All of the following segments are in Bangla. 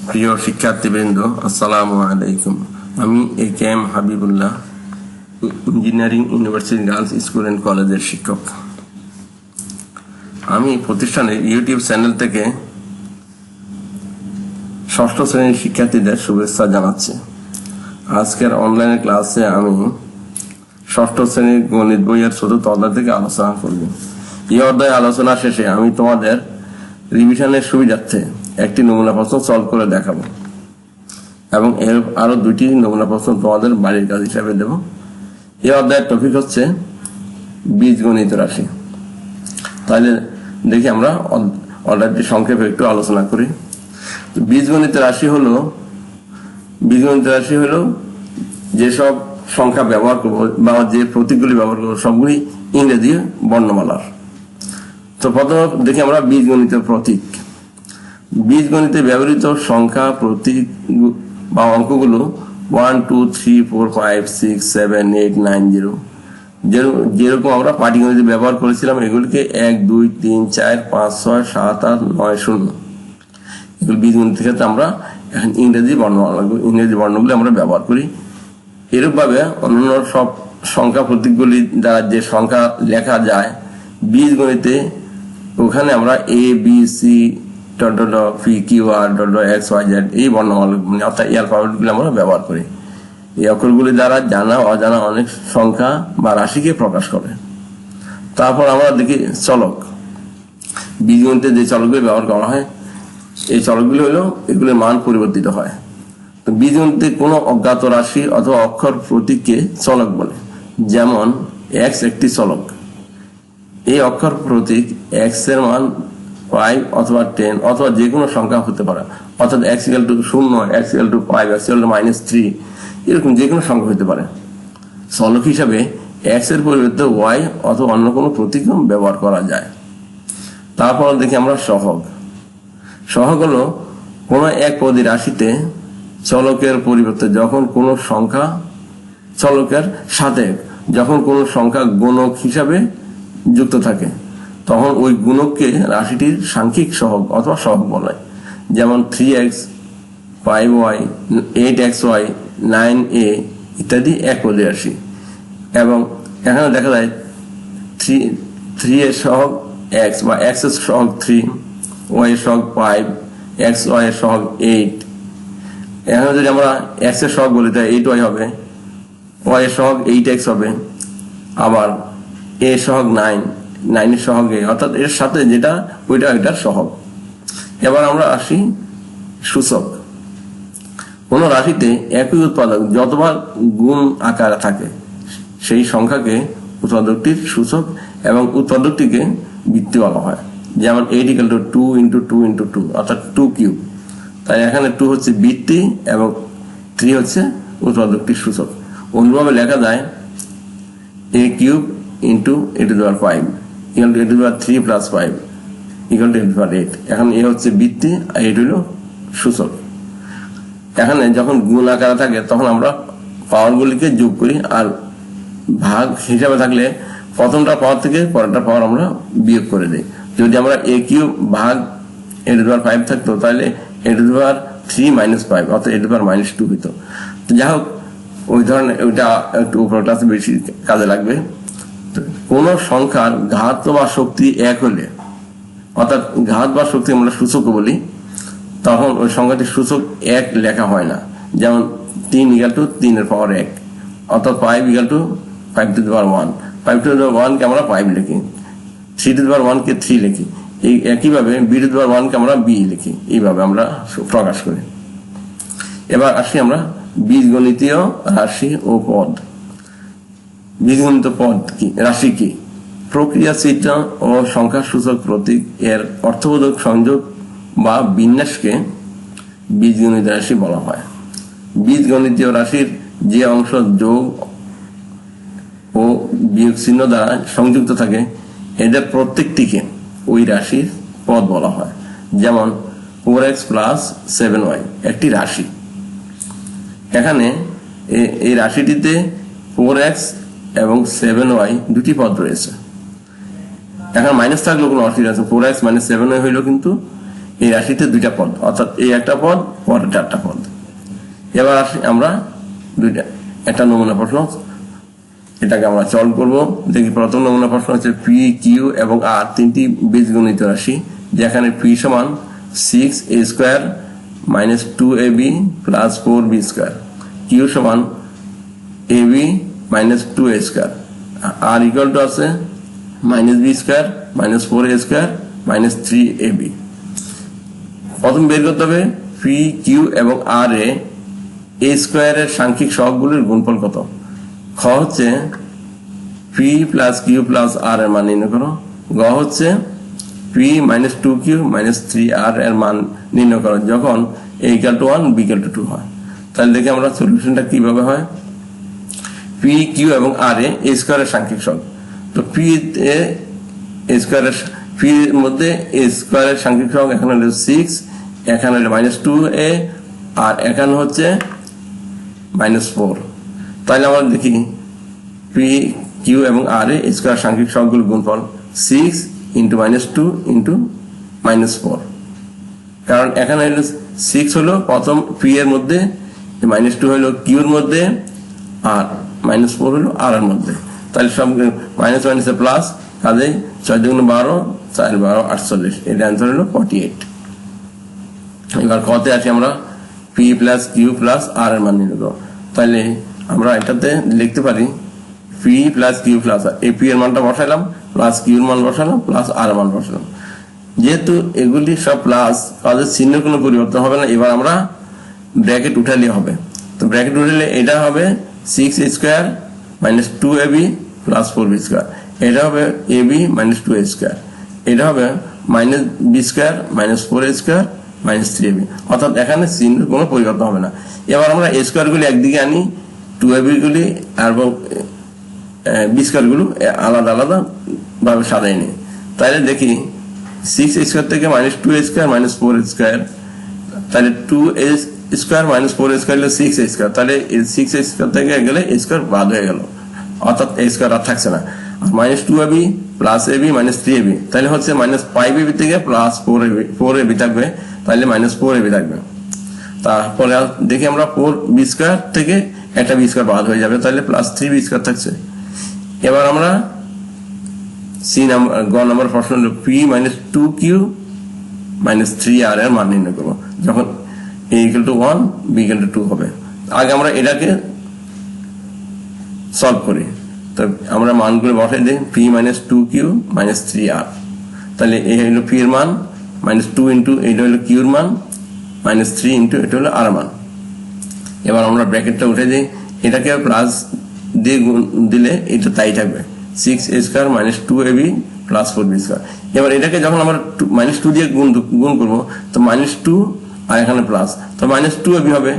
প্রিয় শিক্ষার্থীবৃন্দ, আসসালামু আলাইকুম। আমি A K M. Habibullah, engineering university girls school and কলেজের শিক্ষক। আমি প্রতিষ্ঠানের ইউটিউব চ্যানেল থেকে ষষ্ঠ শ্রেণীর শিক্ষার্থীদের শুভেচ্ছা জানাচ্ছি। আজকের অনলাইন ক্লাসে আমি ষষ্ঠ শ্রেণীর গণিত বইয়ের চতুর্থ অধ্যায় থেকে আলোচনা করব। এই অধ্যায় আলোচনা শেষে আমি তোমাদের রিভিশনের সুবিধার্থে একটি নমুনা প্রশ্ন সলভ করে দেখাবো এবং এর আরো দুইটি নমুনা প্রশ্ন তোমাদের বাড়ির কাজ হিসাবে দেব। এই অধ্যায়ের টপিক হচ্ছে বীজগণিত রাশি। তাহলে দেখি আমরা অধ্যায়টি সংক্ষেপে একটু আলোচনা করি। বীজগণিত রাশি হলো যেসব সংখ্যা ব্যবহার করবো বা যে প্রতীকগুলি ব্যবহার করবো সবগুলি ইংরেজি বর্ণমালার। তো প্রথমে দেখি আমরা বীজগণিতের প্রতীক। বীজগণিতে ব্যবহৃত সংখ্যা প্রতীক বা অঙ্কগুলো 1 2 3 4 5 6 7 8 9 0 যেরকম আমরা পাটিগণিতে ব্যবহার করেছিলাম এগুলিকে 1 2 3 4 5 6 7 8 9 0 এগুলো বীজগণিতের ক্ষেত্রে আমরা এখন ইংরেজি বর্ণগুলি আমরা ব্যবহার করি। এরূপ ভাবে অন্যান্য সব সংখ্যা প্রতীকগুলি দ্বারা যে সংখ্যা লেখা যায় বীজগণিতে ওখানে আমরা A B C P Q R x Y Z এই বর্ণমালা অর্থাৎ এই অ্যালফাবেটগুলি আমরা ব্যবহার করি। এই অক্ষরগুলি দ্বারা জানা অজানা অনেক সংখ্যা বা রাশিকে প্রকাশ করে। তারপর আমরা দেখি চলক। বীজগণিতে যে চলকগুলি ব্যবহার করা হয় এই চলকগুলি হলো এগুলির মান পরিবর্তিত হয়। তো বীজগণিতে কোনো অজ্ঞাত রাশি অথবা অক্ষর প্রতীককে চলক বলে। যেমন এক্স একটি চলক। এই অক্ষর প্রতীক এক্স এর মান 5 অথবা 10 অথবা যে কোনো সংখ্যা হতে পারে, অর্থাৎ x = 0, x = 5, x = -3 এরকম যে কোনো সংখ্যা হতে পারে। চলক হিসাবে x এর পরিবর্তে y অথবা অন্য কোনো প্রতীক ব্যবহার করা যায়। তারপর দেখি আমরা সহগ। সহগ হলো কোনো এক পদী রাশিতে চলকের পরিবর্তে যখন কোনো সংখ্যা চলকের সাথে যখন কোনো সংখ্যা গুণক হিসাবে যুক্ত থাকে তখন ওই গুণককে রাশিটির সাংখ্যিক সহগ অথবা সহগ বলা হয়। যেমন 3x 5y 8xy 9a ইত্যাদি এক পদী রাশি। এবং এখানে দেখা যায় 3 এর সহগ x বা x এর সহগ 3, y এর সহগ 5, xy এর সহগ 8। এখানে যদি আমরা x এর সহগ বলি তাহলে 8y হবে, y এর সহগ 8x হবে, আবার a সহগ 9 এর সহগ a, অর্থাৎ এর সাথে যেটা ওইটার সহগ। এবার আমরা আসি সূচক। কোন রাশিতে একই উৎপাদক যতবার গুণ আকারে থাকে সেই সংখ্যাকে উৎপাদকটির সূচক এবং উৎপাদকটিকে বৃত্তি বলা হয়। যেমন 8 = 2 × 2 × 2 অর্থাৎ 2 কিউব। তাই এখানে 2 হচ্ছে বৃত্তি এবং 3 হচ্ছে উৎপাদকটির সূচক। অন্যভাবে লেখা যায় a³ × a⁵ = 3 + 5 = a⁸। এখন এ হচ্ছে বৃত্তি আর এটা হলো সূচক। এখানে যখন গুণ আকারে থাকে তখন আমরা পাওয়ারগুলিকে যোগ করি, আর ভাগ হিসাবে থাকলে প্রথমটা পাওয়ার থেকে পরেরটা পাওয়ার আমরা বিয়োগ করে দিই। যদি আমরা a³ ভাগ a⁵ থাকতো তাহলে a⁵ - 5 অর্থাৎ a⁻² হইতো। তো যাই হোক ওই ধরনের ওইটা একটু উপর ক্লাসে বেশি কাজে লাগবে। কোন সংখ্যার ঘাত বা শক্তি 1 হলে, অর্থাৎ ঘাত বা শক্তি আমরা সূচক বলি, তখন ওই সংখ্যাটির সূচক 1 লেখা হয় না। যেমন 3 = 3 এর পাওয়ার 1, অর্থাৎ 5 = 5⁻1 5⁻1 কে আমরা 5 লিখি, 3⁻1 কে 3 লিখি। এই একইভাবে b⁻1 কে আমরা b লিখি। এইভাবে আমরা প্রকাশ করি। এবার আসি আমরা বীজগণিতীয় রাশি ও পদ। বীজগণিত পদ কি, রাশি কি? প্রক্রিয়া চিত্র ও সংখ্যা সূচক প্রতীক এর অর্থবোধক সংযোগ বা বিন্যাসকে বীজগণিত রাশি বলা হয়। বীজগণিতীয় রাশির যে অংশ যোগ ও বিয়োগ চিহ্ন দ্বারা সংযুক্ত থাকে এদের প্রত্যেকটিকে ওই রাশির পদ বলা হয়। যেমন 4x + 7y একটি রাশি। এখানে এই রাশিটিতে 4x এবং 7y দুটি পদ রয়েছে। এখন মাইনাস থাকলেও কোনো অসুবিধা আছে, 4x - 7y হইলো কিন্তু এই রাশিতে দুইটা পদ, অর্থাৎ এই একটা পদ, পরের চারটা পদ। এবার আসি আমরা একটা নমুনা প্রশ্ন, এটাকে আমরা সলভ করবো। দেখি প্রথম নমুনা প্রশ্ন হচ্ছে পি, কিউ এবং আর তিনটি বীজগণিত রাশি, যেখানে পি সমান 6a² - 2ab + 4b², কিউ সমান ab - 2a², R equal to আছে -b² - 4a² - 3ab। প্রথম বের করতে হবে পি, কিউ এবং আর এ স্কোয়ারের সাংখ্যিক সহগগুলির গুণফল কত। খ হচ্ছে পি প্লাস কিউ প্লাস আর এর মান নির্ণয় করো। গ হচ্ছে পি - 2q - 3r এর মান নির্ণয় করো যখন a = 1 b = 2 হয়। তাহলে দেখি আমরা সলিউশনটা কিভাবে হয়। পি, কিউ এবং আর এ স্কোয়ারের সাংখ্যিক সহগ। তো পি এর মধ্যে স্কোয়ারের সাংখ্যিক সহগ এখানে হলো 6, এখানে হলো -2a, আর এখানে হচ্ছে -4। তাহলে আমরা দেখি পি, কিউ এবং আর এ স্কোয়ার সাংখ্যিক সহগগুলোর গুণফল 6 × -2 × -4, কারণ এখানে হলো 6 হলো প্রথম পি এর মধ্যে, -2 হলো কিউর মধ্যে, আর -4 হলো আর এর মধ্যে। তাহলে সব মাইনাস মাইনাসে প্লাস, কাজে 6 × 12, 4 × 12 48, এর অ্যান্সার হলো 48। এবার কতে আসি আমরা পি প্লাস কিউ প্লাস আর এর মান নির্ণয় করব। তাহলে আমরা এটাতে লিখতে পারি পি প্লাস কিউ প্লাস আর, এই পি এর মানটা বসাইলাম, প্লাস কিউর মান বসালাম, প্লাস আর এর মান বসালাম। যেহেতু এগুলি সব প্লাস, তাদের চিহ্নের কোনো পরিবর্তন হবে না। এবার আমরা ব্র্যাকেট উঠালে হবে। তো ব্র্যাকেট উঠালে এটা হবে 6a² - 2ab + 4b², এটা হবে ab - 2a², এটা হবে -b² - 4a² - 3ab, অর্থাৎ এখানে চিহ্নের কোনো পরিবর্তন হবে না। এবার আমরা a² গুলি একদিকে আনি, 2ab গুলি এবং b² গুলো আলাদা আলাদা ভাবে সাজাই নিই। তাহলে দেখি 6a² থেকে -2a² - 4a², তাহলে 2a² - 4a² হলো 6a², তাহলে 6a² থেকে গেলে a² বাদ হয়ে গেল, অর্থাৎ a² আর থাকছে না। আর -2ab + ab - 3ab, তাহলে হচ্ছে -5ab থেকে +4ab থাকবে, তাহলে -4ab থাকবে। তারপরে দেখি আমরা 4b² থেকে একটা b² বাদ হয়ে যাবে, তাহলে +3b² থাকছে। এবার আমরা গ নম্বর প্রশ্ন হলো p - 2q - 3r এর মান নির্ণয় করবো যখন a = 1 b = 2 হবে। আগে আমরা এটাকে সলভ করি। তো আমরা মানগুলো বসাই দিই p - 2q - 3r, তাহলে এই হলো p এর মান, -2 × এটা হলো q এর মান, -3 × এটা হলো r মান। এবার আমরা ব্র্যাকেটটা উঠে দিই, এটাকে প্লাস দিয়ে গুণ দিলে এটা তাই থাকবে, 6a² - 2ab + 4b²। এবার এটাকে যখন আমরা -2 দিয়ে গুণ করবো, তো -2 আর এখানে প্লাস, তো -2ab হবে,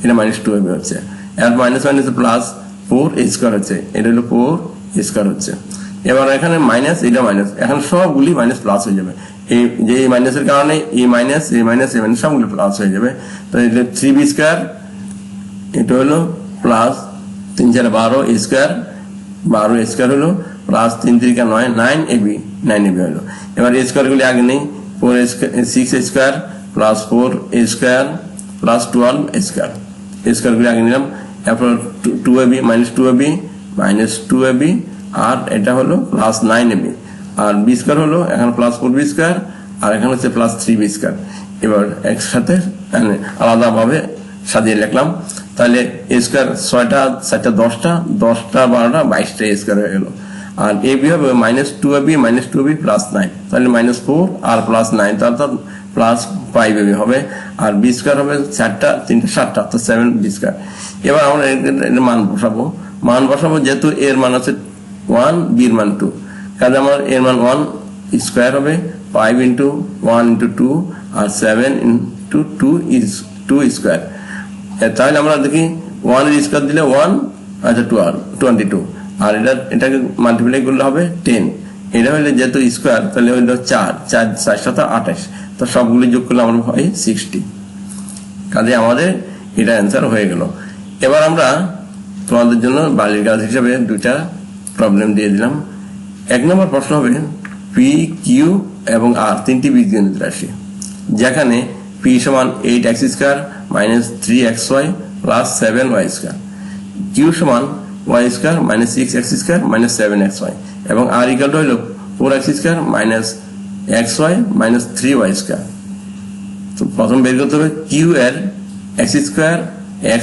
এটা -2ab হচ্ছে, আর মাইনাস মাইনাস প্লাস 4a² হচ্ছে, এটা হলো 4a² হচ্ছে। এবার এখানে মাইনাস, এটা মাইনাস, এখন সবগুলি মাইনাস প্লাস হয়ে যাবে। এই যে মাইনাসের কারণে এই মাইনাস সবগুলি প্লাস হয়ে যাবে। তো এটা 3b², এটা হলো প্লাস 3 × 4 = 12a², 12a² হলো প্লাস 3 × 3 = 9, 9ab হলো। এবার a² গুলি আগে নেই, 6a² + 4a² + 12a², a² গুলি আগে নিলাম। এরপর 2ab - 2ab - 2ab, আর এটা হলো +9ab, আর b² হলো এখানে +4b², আর এখানে হচ্ছে +3b²। এবার একসাথে আলাদা ভাবে সাজিয়ে লিখলাম। তাহলে a² 6টা 4টা 10টা 10টা 12টা 22টা a² হয়ে গেল। আর ab হবে -2ab - 2ab + 9, তাহলে -4 আর +9, অর্থাৎ +5ab হবে। আর b² হবে 4টা 3টা 7টা, তো 7b²। এবার আমরা এর মান বসাবো, যেহেতু এর মান আছে 1, b-র মান 2, কাজে আমার এর মান 1² হবে, 5 × 1 × 2, আর 7 × 2² তাহলে আমরা দেখি 1 এর স্কয়ার দিলে 1, আচ্ছা 22, আর এটাকে মাল্টিপ্লাই করলে হবে 10। এটা হলে যেহেতু স্কয়ার, তাহলে হইলো 4 4 4 7 28, তো সবগুলি যোগ করলে আমরা হয় 60। কাজে আমাদের এটা অ্যান্সার হয়ে গেল। এবার আমরা তোমাদের জন্য বাড়ির কাজ হিসাবে দুইটা প্রবলেম দিয়ে দিলাম। 1 নম্বর প্রশ্ন হবে পি, কিউ এবং আর তিনটি বীজগণিত রাশি, যেখানে p সমান 8x² - 3xy + 7y², q সমান y² - 6x² - 7xy, এবং r ইকুয়াল টু হলো 4x² - xy - 3y²। তো প্রথম বের করতে হবে q এর x²,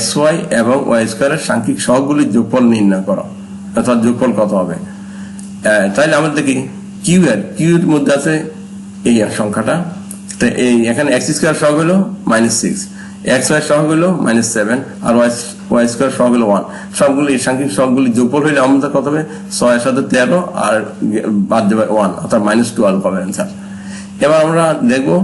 xy এবং y² এর সাংখ্যিক সহগগুলির যোগফল নির্ণয় করো, অর্থাৎ যোগফল কত হবে। তাইলে আমরা দেখি q এর মধ্যে আছে এই সংখ্যাটা, তো এই এখানে x² সহগ হলো -6, xy সহগ হলো -7 আর y² সহগ হলো 1। সবগুলি সাংখ্যিক সহগগুলি যোগফল হইলে আমাদের কত হবে 6 এর সাথে 13 আর বাদ দেবে 1, অর্থাৎ -12 হবে অ্যান্সার। এবার আমরা দেখবো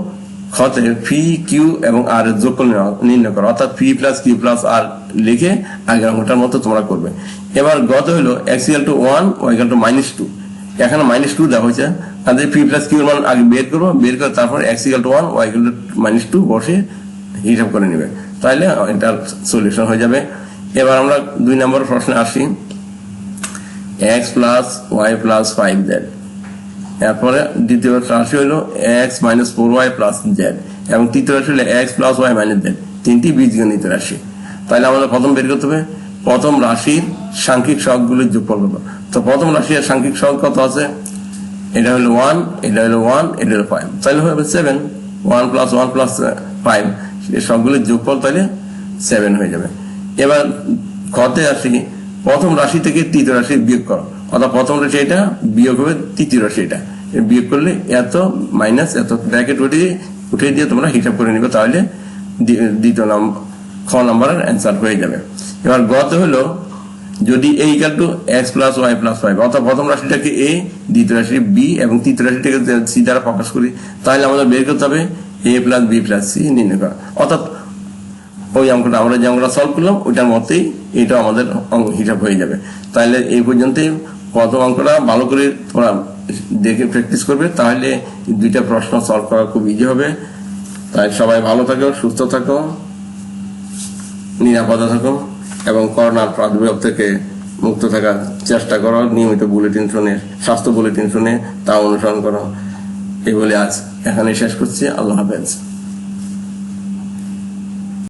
খতে পি, কিউ এবং আর এর যোগফল নির্ণয় করো, অর্থাৎ পি প্লাস কিউ প্লাস আর লিখে আগের অঙ্কটার মতো তোমরা করবে। এবার গত হলো x = 1, y = -2, এখানে -2 দেওয়া হয়েছে, তাহলে পি প্লাস কিউ এর মান আগে বের করবো, বের করে তারপর x = 1, y = -2 বসে হিসাব করে নেবে, তাইলে এটার সলিউশন হয়ে যাবে। এবার আমরা 2 নম্বর প্রশ্নে আসি, x + y + 5z, এরপরে দ্বিতীয় রাশি হলো x - 4y + z, এবং তৃতীয় রাশি হলো x + y - z, তিনটি বীজগণিত রাশি। তাহলে আমাদের প্রথম বের করতে হবে প্রথম রাশির সাংখ্যিক সহগগুলির যোগফল কত। তো প্রথম রাশির সাংখ্যিক সহগ কত আছে, এটা হলো 1, এটা হলো 1, এটা হলো 5, তাহলে হবে 7। 1 + 1 + 5 এই সবগুলির যোগফল তাহলে 7 হয়ে যাবে। এবার খতে আসি, প্রথম রাশি থেকে তৃতীয় রাশি বিয়োগ করো, অর্থাৎ প্রথম রাশি এটা বিয়োগ হবে তৃতীয় রাশি এটা, বিয়োগ করলে এত মাইনাস এত ব্র্যাকেট উঠে দিয়ে তোমরা হিসাব করে নিবে, তাহলে দ্বিতীয় খ নম্বরের অ্যান্সার হয়ে যাবে। এবার গত হলো যদি a = x + y + 5, অর্থাৎ প্রথম রাশিটাকে a, দ্বিতীয় রাশি b এবং তৃতীয় রাশিটাকে c দ্বারা প্রকাশ করি, তাহলে আমাদের বের করতে হবে a + b + c নির্ণয় করা, অর্থাৎ ওই অঙ্কটা আমরা যে অঙ্কটা সলভ করলাম ওইটার মতেই এটা আমাদের হিসাব হয়ে যাবে। তাহলে এই পর্যন্তই প্রথম অঙ্কটা ভালো করে তোমরা দেখে প্র্যাকটিস করবে, তাহলে দুইটা প্রশ্ন সলভ করা খুব ইজি হবে। তাই সবাই ভালো থাকো, সুস্থ থাকো, নিরাপদে থাকো এবং করোনার প্রাদুর্ভাব থেকে মুক্ত থাকার চেষ্টা করো। নিয়মিত বুলেটিন শুনে, স্বাস্থ্য বুলেটিন শুনে তা অনুসরণ করো। এই বলে আজ এখানে শেষ করছি। আল্লাহ হাফেজ।